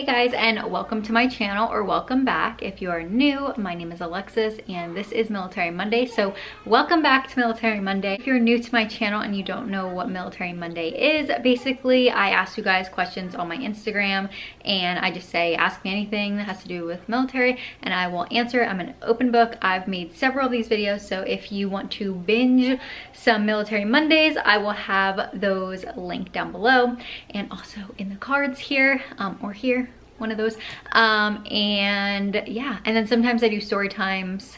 Hey guys, and welcome to my channel, or welcome back. If you are new, my name is Alexis and this is Military Monday. So welcome back to Military Monday. If you're new to my channel and you don't know what Military Monday is, basically I ask you guys questions on my Instagram and I just say ask me anything that has to do with military and I will answer. I'm an open book. I've made several of these videos, so if you want to binge some Military Mondays, I will have those linked down below and also in the cards here or here, one of those. And yeah, and then sometimes I do story times.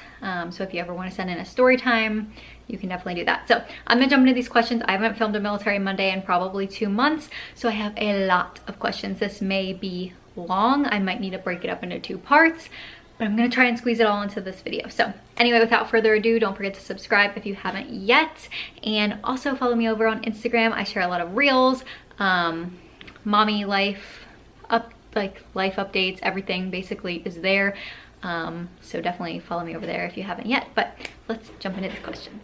So if you ever want to send in a story time, you can definitely do that. So I'm gonna jump into these questions. I haven't filmed a Military Monday in probably 2 months, so I have a lot of questions. This may be long. I might need to break it up into 2 parts, but I'm gonna try and squeeze it all into this video. So anyway, without further ado, don't forget to subscribe if you haven't yet, and also follow me over on Instagram. I share a lot of reels, mommy life, life updates, everything basically is there. So definitely follow me over there if you haven't yet, but let's jump into the questions.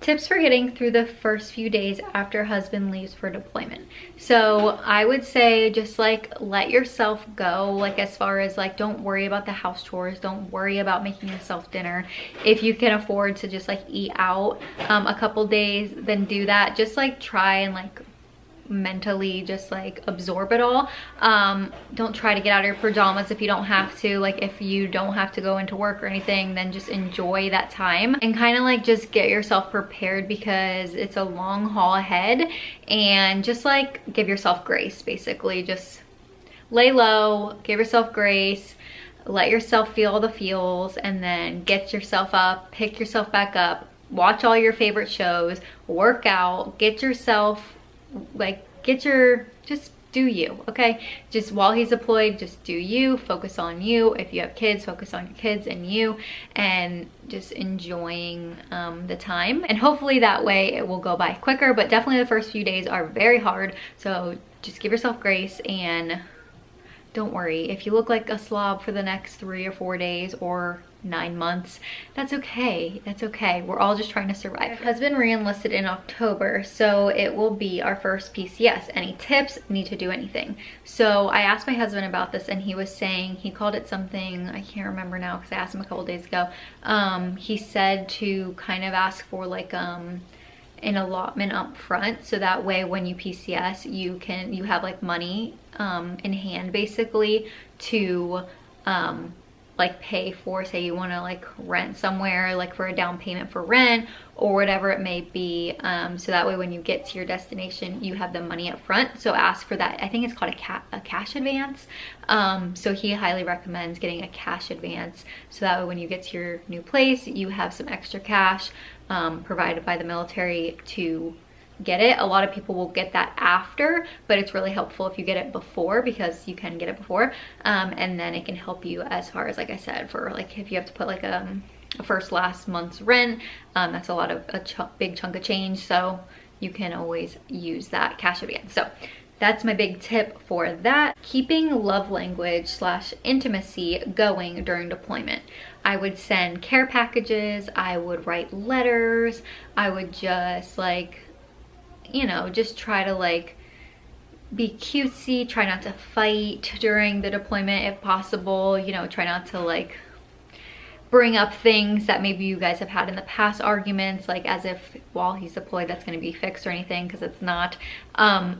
Tips for getting through the first few days after husband leaves for deployment. So I would say just like let yourself go, like as far as like don't worry about the house chores, don't worry about making yourself dinner. If you can afford to just like eat out a couple days, then do that. Just like try and like mentally just like absorb it all. Don't try to get out of your pajamas if you don't have to. Like if you don't have to go into work or anything, then just enjoy that time and kind of like just get yourself prepared, because it's a long haul ahead, and just like give yourself grace. Basically just lay low, give yourself grace, let yourself feel the feels, and then get yourself up, pick yourself back up, watch all your favorite shows, work out, get yourself like just do you, okay? Just while he's deployed, just do you, focus on you. If you have kids, focus on your kids and you, and just enjoying the time. And hopefully that way it will go by quicker, but definitely the first few days are very hard. So just give yourself grace and don't worry. If you look like a slob for the next 3 or 4 days or 9 months, that's okay. That's okay. We're all just trying to survive. My husband re-enlisted in October, so it will be our first PCS. Any tips? Need to do anything? So I asked my husband about this and he was saying, he called it something, I can't remember now because I asked him a couple days ago. He said to kind of ask for like an allotment up front, so that way when you PCS you have like money in hand basically to like pay for, say you want to like rent somewhere, like for a down payment for rent or whatever it may be, so that way when you get to your destination you have the money up front. So ask for that. I think it's called a cash advance. So he highly recommends getting a cash advance, so that way when you get to your new place you have some extra cash provided by the military to get it. A lot of people will get that after, but it's really helpful if you get it before, because you can get it before, and then it can help you as far as, like I said, for like if you have to put like a last month's rent, that's a big chunk of change, so you can always use that cash advance. So that's my big tip for that. Keeping love language / intimacy going during deployment. I would send care packages, I would write letters, I would just like, you know, just try to like be cutesy, try not to fight during the deployment if possible, you know, try not to like bring up things that maybe you guys have had in the past, arguments, like as if while he's deployed that's going to be fixed or anything, because it's not.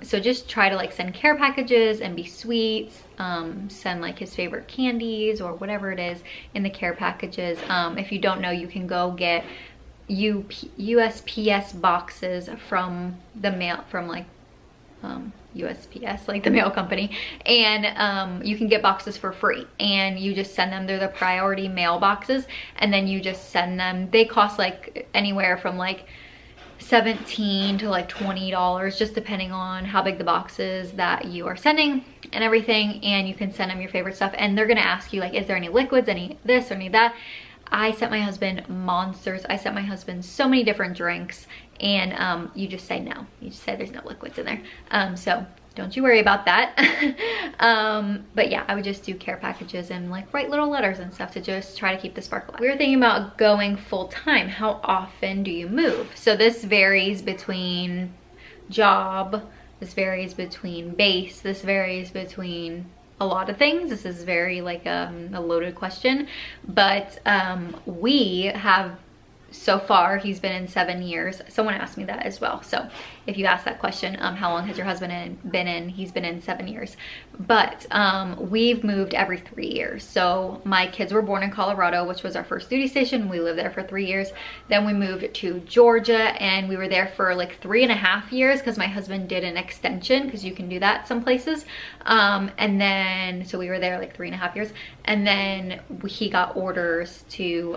So just try to like send care packages and be sweet, send like his favorite candies or whatever it is in the care packages. If you don't know, you can go get USPS boxes from the mail, from like USPS, like the mail company, and you can get boxes for free, and you just send them. They're the priority mail boxes, and then you just send them. They cost like anywhere from like $17 to like $20, just depending on how big the box is that you are sending and everything. And you can send them your favorite stuff, and they're gonna ask you like, is there any liquids, any this or any that. I sent my husband monsters. I sent my husband so many different drinks, and you just say no. You just say there's no liquids in there. So don't you worry about that. But yeah, I would just do care packages and like write little letters and stuff to just try to keep the spark alive. We were thinking about going full time. How often do you move? So this varies between job, this varies between base, this varies between a lot of things. This is very like a loaded question, but we have, so far he's been in 7 years. Someone asked me that as well, so if you ask that question, how long has your husband been in, he's been in 7 years. But we've moved every 3 years. So my kids were born in Colorado, which was our first duty station. We lived there for 3 years. Then we moved to Georgia, and we were there for like 3.5 years because my husband did an extension, because you can do that some places. And then, so we were there like 3.5 years, and then he got orders to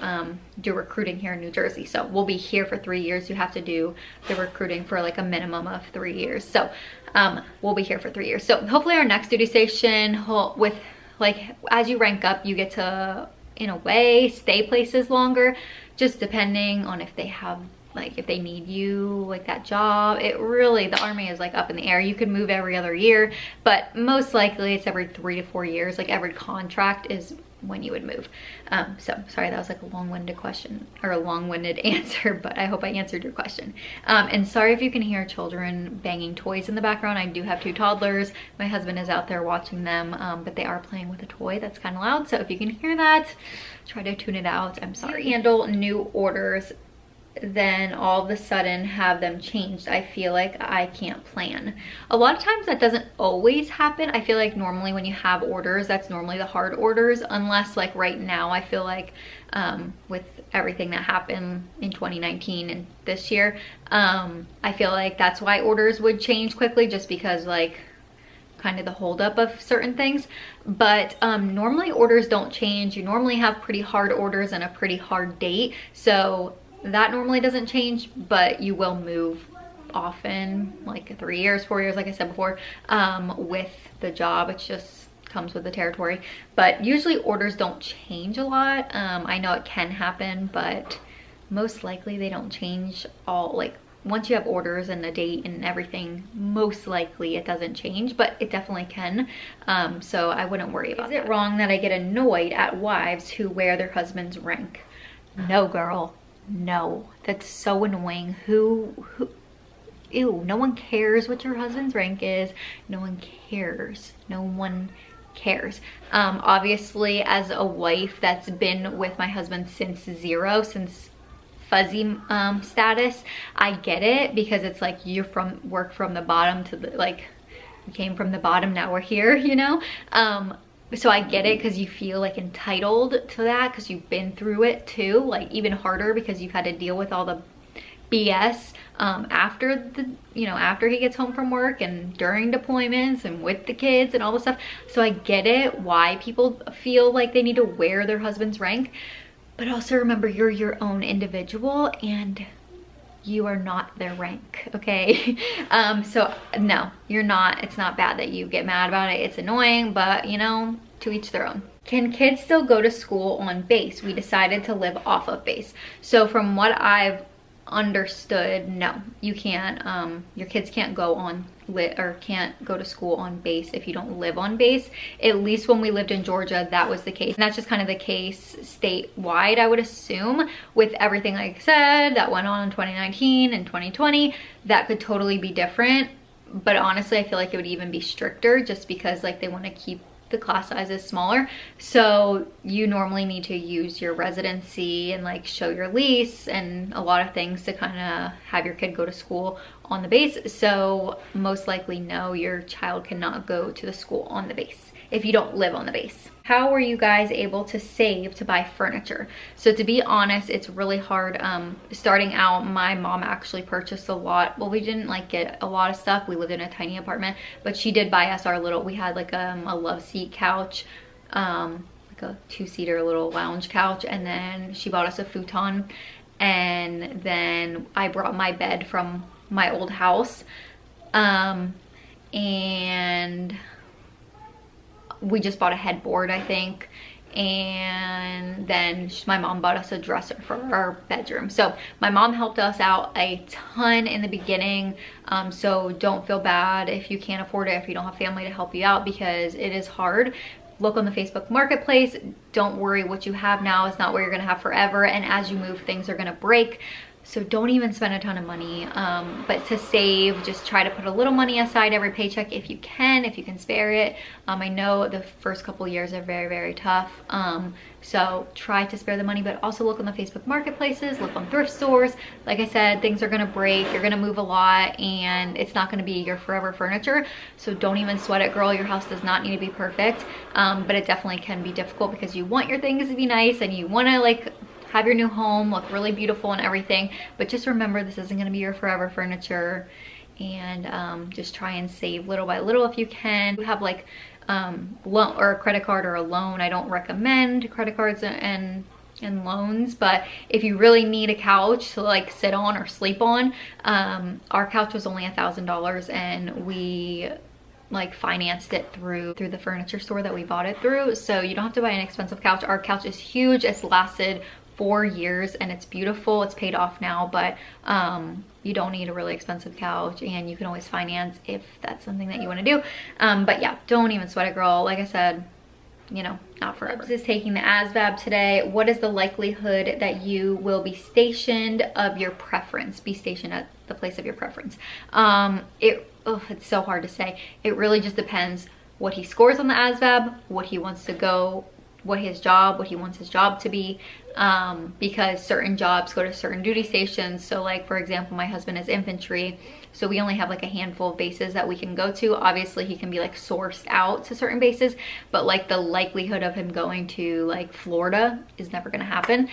do recruiting here in New Jersey. So we'll be here for 3 years. You have to do the recruiting for like a minimum of 3 years. So we'll be here for 3 years. So hopefully our next duty station, with like, as you rank up, you get to, in a way, stay places longer, just depending on if they have, like, if they need you, like that job. It really, the Army is like up in the air. You could move every other year, but most likely it's every 3 to 4 years. Like every contract is when you would move. So sorry, that was like a long-winded question, or a long-winded answer, but I hope I answered your question. And sorry if you can hear children banging toys in the background. I do have 2 toddlers. My husband is out there watching them, but they are playing with a toy that's kind of loud. So if you can hear that, try to tune it out. I'm sorry. Handle new orders, then all of a sudden have them changed. I feel like I can't plan. A lot of times that doesn't always happen. I feel like normally when you have orders, that's normally the hard orders, unless like right now, I feel like with everything that happened in 2019 and this year, I feel like that's why orders would change quickly, just because like kind of the holdup of certain things. But normally orders don't change. You normally have pretty hard orders and a pretty hard date. So that normally doesn't change, but you will move often, like 3 years, 4 years, like I said before, with the job. It just comes with the territory. But usually orders don't change a lot. I know it can happen, but most likely they don't change all, like once you have orders and a date and everything, most likely it doesn't change, but it definitely can. So I wouldn't worry about it. Is it wrong that I get annoyed at wives who wear their husband's rank? No, girl. No, that's so annoying. Who, ew, no one cares what your husband's rank is. No one cares. No one cares. Obviously, as a wife that's been with my husband since 0, since fuzzy status, I get it, because it's like you're work from the bottom to the, like, we came from the bottom, now we're here, you know? So I get it, because you feel like entitled to that, because you've been through it too, like even harder because you've had to deal with all the BS after the, you know, after he gets home from work and during deployments and with the kids and all this stuff. So I get it why people feel like they need to wear their husband's rank, but also remember, you're your own individual and you are not their rank, okay? So no, you're not. It's not bad that you get mad about it. It's annoying, but you know, to each their own. Can kids still go to school on base? We decided to live off of base. So from what I've understood, no, you can't. Your kids can't go on can't go to school on base if you don't live on base. At least when we lived in Georgia, that was the case. And that's just kind of the case statewide, I would assume, with everything like I said that went on in 2019 and 2020. That could totally be different. But honestly, I feel like it would even be stricter, just because like they want to keep the class sizes smaller. So you normally need to use your residency and like show your lease and a lot of things to kind of have your kid go to school on the base. So most likely no, your child cannot go to the school on the base if you don't live on the base. How were you guys able to save to buy furniture? So to be honest, it's really hard. Starting out, my mom actually purchased a lot. Well, we didn't like get a lot of stuff. We lived in a tiny apartment, but she did buy us our little, we had like a love seat couch, like a 2-seater little lounge couch. And then she bought us a futon. And then I brought my bed from my old house. And we just bought a headboard, I think, and then my mom bought us a dresser for our bedroom. So my mom helped us out a ton in the beginning, so don't feel bad if you can't afford it, if you don't have family to help you out, because it is hard. Look on the Facebook Marketplace. Don't worry, what you have now is not what you're gonna have forever, and as you move, things are gonna break. So don't even spend a ton of money, but to save, just try to put a little money aside every paycheck if you can spare it. I know the first couple years are very, very tough. So try to spare the money, but also look on the Facebook marketplaces, look on thrift stores. Like I said, things are gonna break, you're gonna move a lot, and it's not gonna be your forever furniture. So don't even sweat it, girl. Your house does not need to be perfect, but it definitely can be difficult because you want your things to be nice and you wanna like have your new home look really beautiful and everything, but just remember this isn't going to be your forever furniture, and just try and save little by little if you can. You have like loan or a credit card or a loan. I don't recommend credit cards and loans, but if you really need a couch to like sit on or sleep on, our couch was only $1,000 and we like financed it through the furniture store that we bought it through. So you don't have to buy an expensive couch. Our couch is huge. It's lasted 4 years and it's beautiful. It's paid off now, but you don't need a really expensive couch, and you can always finance if that's something that you want to do. But yeah, don't even sweat it, girl. Like I said, you know, not forever. This is taking the ASVAB today. What is the likelihood that you will be stationed of your preference? Be stationed at the place of your preference. It's so hard to say. It really just depends what he scores on the ASVAB, what he wants to go, what he wants his job to be, because certain jobs go to certain duty stations. So like, for example, my husband is infantry, so we only have like a handful of bases that we can go to. Obviously he can be like sourced out to certain bases, but like the likelihood of him going to like Florida is never gonna happen.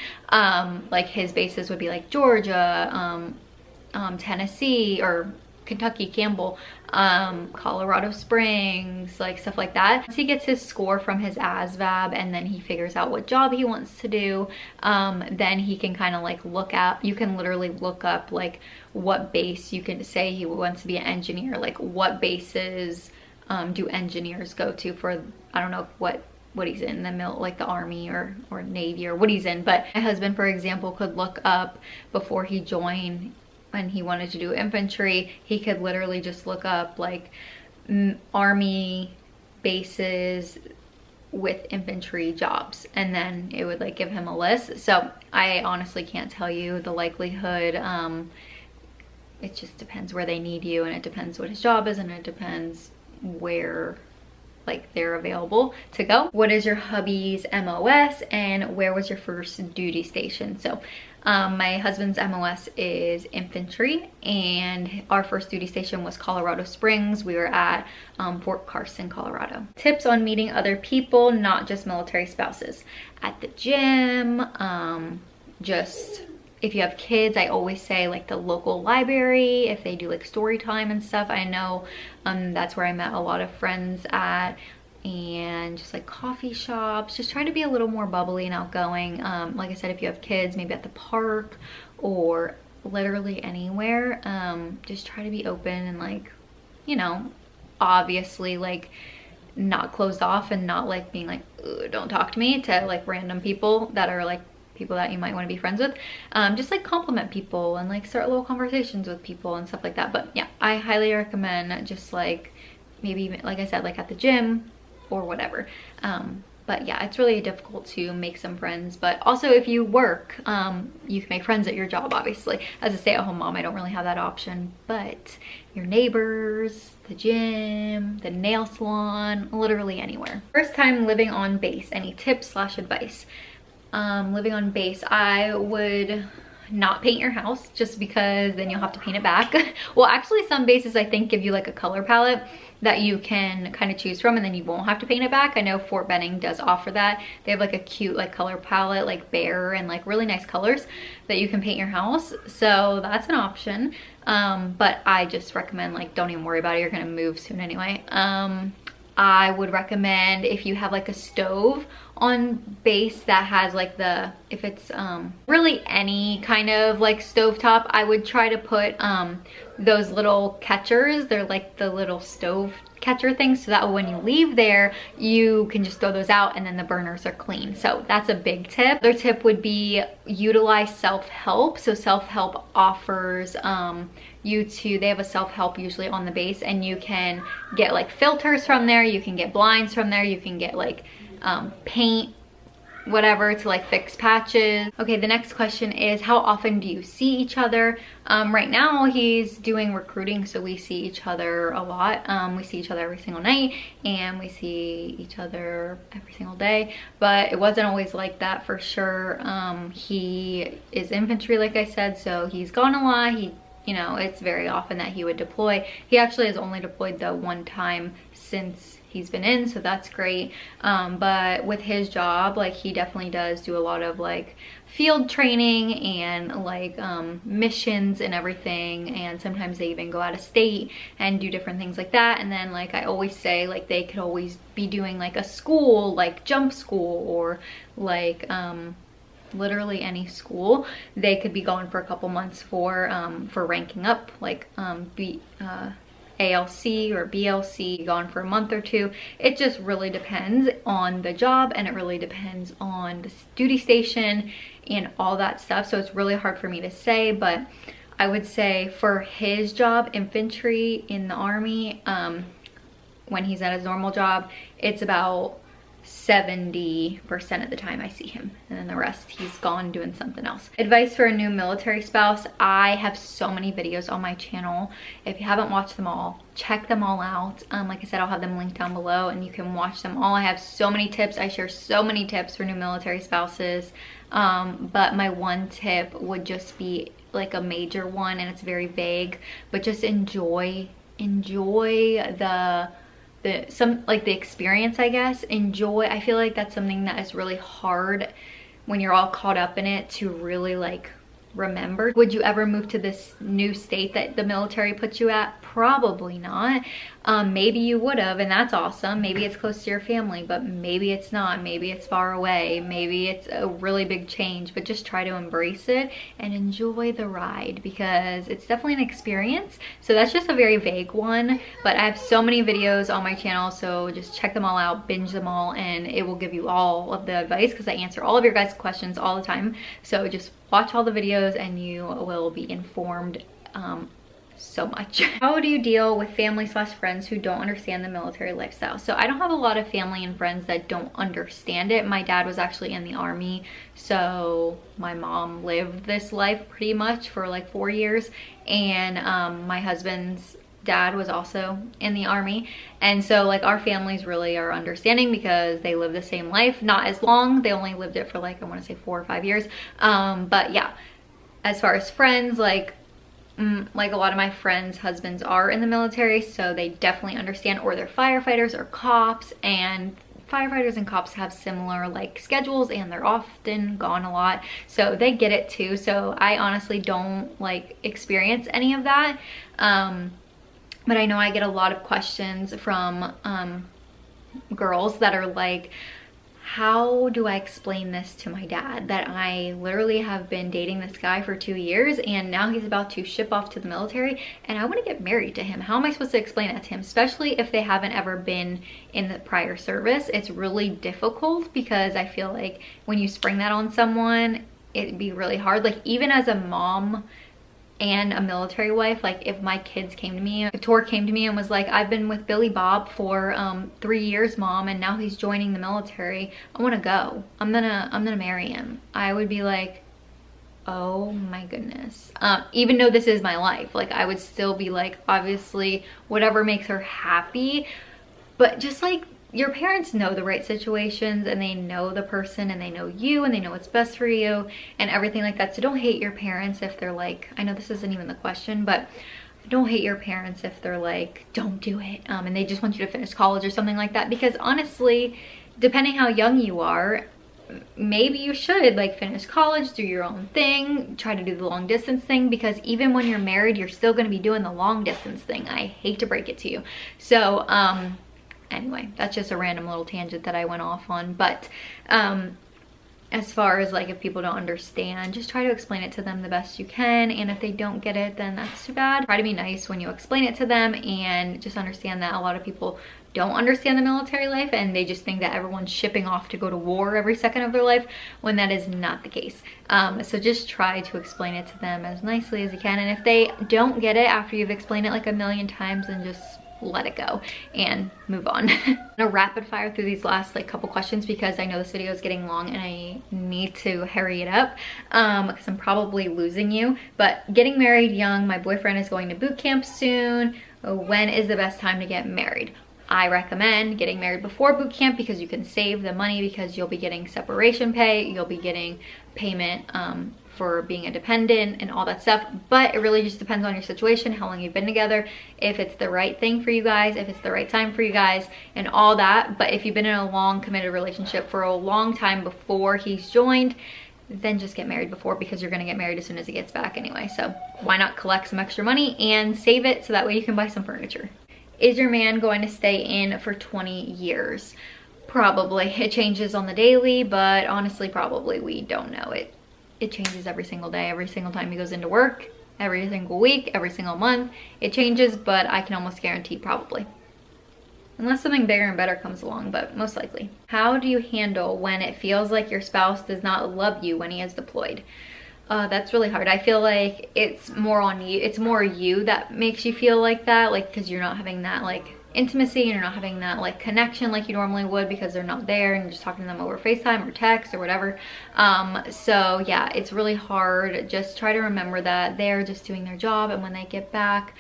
Like his bases would be like Georgia, Tennessee, or Kentucky, Campbell, Colorado Springs, like stuff like that. Once he gets his score from his ASVAB and then he figures out what job he wants to do, then he can kind of like you can literally look up like what base. You can say he wants to be an engineer, like what bases do engineers go to for, I don't know what he's in, the like the Army or Navy or what he's in. But my husband, for example, could look up before he joined, when he wanted to do infantry, he could literally just look up like Army bases with infantry jobs, and then it would like give him a list. So I honestly can't tell you the likelihood. It just depends where they need you, and it depends what his job is, and it depends where like they're available to go. What is your hubby's MOS, and where was your first duty station? So my husband's MOS is infantry, and our first duty station was Colorado Springs. We were at Fort Carson, Colorado. Tips on meeting other people, not just military spouses. At the gym, just if you have kids, I always say like the local library, if they do like story time and stuff. I know that's where I met a lot of friends at, and just like coffee shops. Just try to be a little more bubbly and outgoing. Like I said, if you have kids, maybe at the park or literally anywhere. Just try to be open and like, you know, obviously like not closed off, and not like being like, don't talk to me, to like random people that are like people that you might want to be friends with. Just like compliment people and like start little conversations with people and stuff like that. But yeah, I highly recommend just like maybe even, like I said, like at the gym or whatever. But yeah, it's really difficult to make some friends. But also if you work, you can make friends at your job, obviously. As a stay-at-home mom, I don't really have that option, but your neighbors, the gym, the nail salon, literally anywhere. First time living on base, any tips / advice? Living on base, I would not paint your house, just because then you'll have to paint it back. Well, actually some bases I think give you like a color palette that you can kind of choose from, and then you won't have to paint it back. I know Fort Benning does offer that. They have like a cute like color palette, like bear and like really nice colors that you can paint your house. So that's an option. But I just recommend like don't even worry about it. You're gonna move soon anyway. I would recommend if you have like a stove on base that has like if it's really any kind of like stovetop, I would try to put those little catchers. They're like the little stove catcher things, so that when you leave there, you can just throw those out and then the burners are clean. So that's a big tip. Other tip would be utilize self-help. So self-help offers they have a self-help usually on the base, and you can get like filters from there, you can get blinds from there, you can get like paint whatever to like fix patches. Okay, the next question is, how often do you see each other? Right now he's doing recruiting, so we see each other a lot. We see each other every single night, and we see each other every single day, but it wasn't always like that for sure. He is infantry, like I said, so he's gone a lot. You know, it's very often that he would deploy. He actually has only deployed the one time since he's been in, so that's great. But with his job, like, he definitely does do a lot of like field training and like missions and everything, and sometimes they even go out of state and do different things like that. And then, like I always say, like they could always be doing like a school, like jump school, or like literally any school. They could be going for a couple months for ranking up, like ALC or BLC, gone for a month or two. It just really depends on the job, and it really depends on the duty station and all that stuff. So it's really hard for me to say, but I would say for his job, infantry in the Army, when he's at his normal job, it's about 70% of the time I see him, and then the rest he's gone doing something else. Advice for a new military spouse. I have so many videos on my channel. If you haven't watched them all, check them all out. Like I said, I'll have them linked down below and you can watch them all. I have so many tips. I share so many tips for new military spouses, but my one tip would just be like a major one, and it's very vague, but just enjoy the experience, I guess. I feel like that's something that is really hard when you're all caught up in it to really like remember. Would you ever move to this new state that the military puts you at? Probably not. Maybe you would have, and that's awesome. Maybe it's close to your family, but maybe it's not. Maybe it's far away. Maybe it's a really big change, but just try to embrace it and enjoy the ride, because it's definitely an experience. So that's just a very vague one, but I have so many videos on my channel, so just check them all out, binge them all, and it will give you all of the advice, because I answer all of your guys' questions all the time. So just watch all the videos and you will be informed so much. How do you deal with family/friends who don't understand the military lifestyle? So I don't have a lot of family and friends that don't understand it. My dad was actually in the Army, so my mom lived this life pretty much for like 4 years, and my husband's dad was also in the Army, and so like our families really are understanding because they live the same life. Not as long, they only lived it for like, I want to say 4 or 5 years, but yeah, as far as friends, like a lot of my friends' husbands are in the military, so they definitely understand, or they're firefighters or cops, and firefighters and cops have similar like schedules, and they're often gone a lot, so they get it too. So I honestly don't like experience any of that, but I know I get a lot of questions from girls that are like, how do I explain this to my dad, that I literally have been dating this guy for 2 years and now he's about to ship off to the military and I want to get married to him? How am I supposed to explain that to him? Especially if they haven't ever been in the prior service. It's really difficult, because I feel like when you spring that on someone, it'd be really hard. Like, even as a mom and a military wife, like if my kids came to me, if Tor came to me and was like, I've been with Billy Bob for 3 years, mom, and now he's joining the military, I want to go, I'm gonna marry him, I would be like, oh my goodness. Even though this is my life, like I would still be like, obviously whatever makes her happy, but just like, your parents know the right situations, and they know the person, and they know you, and they know what's best for you and everything like that. So don't hate your parents if they're like, I know this isn't even the question, but don't hate your parents if they're like, don't do it, and they just want you to finish college or something like that. Because honestly, depending how young you are, maybe you should like finish college, do your own thing, try to do the long distance thing, because even when you're married, you're still going to be doing the long distance thing. I hate to break it to you. So anyway, that's just a random little tangent that I went off on. But as far as like, if people don't understand, just try to explain it to them the best you can, and if they don't get it, then that's too bad. Try to be nice when you explain it to them, and just understand that a lot of people don't understand the military life, and they just think that everyone's shipping off to go to war every second of their life, when that is not the case. So just try to explain it to them as nicely as you can, and if they don't get it after you've explained it like a million times, then just let it go and move on. I'm gonna rapid fire through these last like couple questions because I know this video is getting long and I need to hurry it up because I'm probably losing you. But getting married young, my boyfriend is going to boot camp soon. When is the best time to get married? I recommend getting married before boot camp because you can save the money because you'll be getting separation pay, you'll be getting payment for being a dependent and all that stuff. But it really just depends on your situation, how long you've been together, if it's the right thing for you guys, if it's the right time for you guys and all that. But if you've been in a long committed relationship for a long time before he's joined, then just get married before because you're gonna get married as soon as he gets back anyway. So why not collect some extra money and save it so that way you can buy some furniture. Is your man going to stay in for 20 years? Probably. It changes on the daily, but honestly, probably. We don't know. It changes every single day, every single time he goes into work, every single week, every single month. It changes, but I can almost guarantee probably. Unless something bigger and better comes along, but most likely. How do you handle when it feels like your spouse does not love you when he is deployed? That's really hard. I feel like it's more on you. It's more you that makes you feel like that, like because you're not having that like intimacy and you're not having that like connection like you normally would because they're not there and you're just talking to them over FaceTime or text or whatever. So yeah, it's really hard. Just try to remember that they're just doing their job, and when they get back,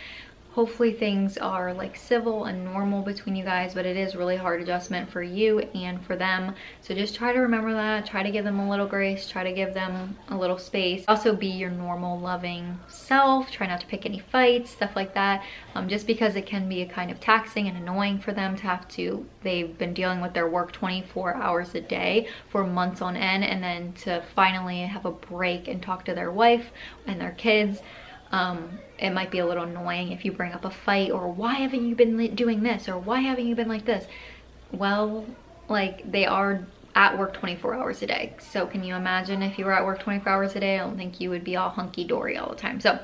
hopefully things are like civil and normal between you guys, but it is really hard adjustment for you and for them. So just try to remember that, try to give them a little grace, try to give them a little space. Also be your normal loving self, try not to pick any fights, stuff like that. Just because it can be a kind of taxing and annoying for them to have to, they've been dealing with their work 24 hours a day for months on end, and then to finally have a break and talk to their wife and their kids. It might be a little annoying if you bring up a fight or why haven't you been doing this or why haven't you been like this? Well, like they are at work 24 hours a day. So can you imagine if you were at work 24 hours a day? I don't think you would be all hunky-dory all the time. So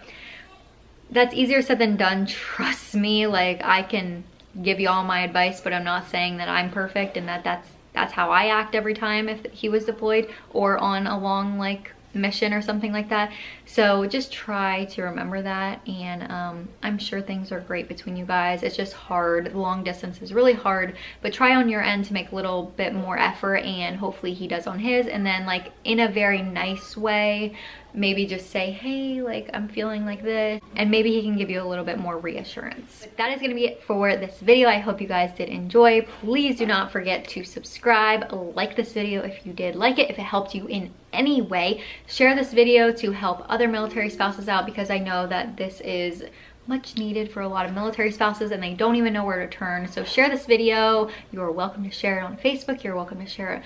that's easier said than done. Trust me, like I can give you all my advice, but I'm not saying that I'm perfect and that's how I act every time if he was deployed or on a long like mission or something like that. So just try to remember that, and I'm sure things are great between you guys. It's just hard. Long distance is really hard, but try on your end to make a little bit more effort, and hopefully he does on his. And then like in a very nice way, maybe just say, hey, like I'm feeling like this, and maybe he can give you a little bit more reassurance. But that is gonna be it for this video. I hope you guys did enjoy. Please do not forget to subscribe, like this video if you did like it, if it helped you in any way. Share this video to help other military spouses out, because I know that this is much needed for a lot of military spouses and they don't even know where to turn. So share this video. You are welcome to share it on Facebook. You're welcome to share it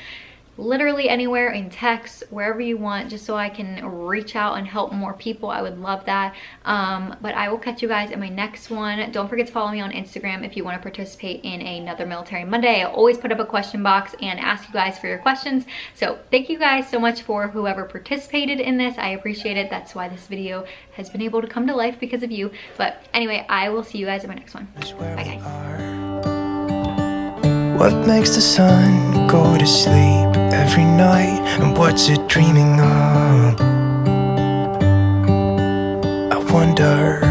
literally anywhere, in text, wherever you want, just so I can reach out and help more people. I would love that. But I will catch you guys in my next one. Don't forget to follow me on Instagram if you want to participate in another Military Monday. I always put up a question box and ask you guys for your questions. So thank you guys so much for whoever participated in this. I appreciate it. That's why this video has been able to come to life, because of you. But anyway, I will see you guys in my next one. Bye guys. What makes the sun go to sleep every night, and what's it dreaming of? I wonder.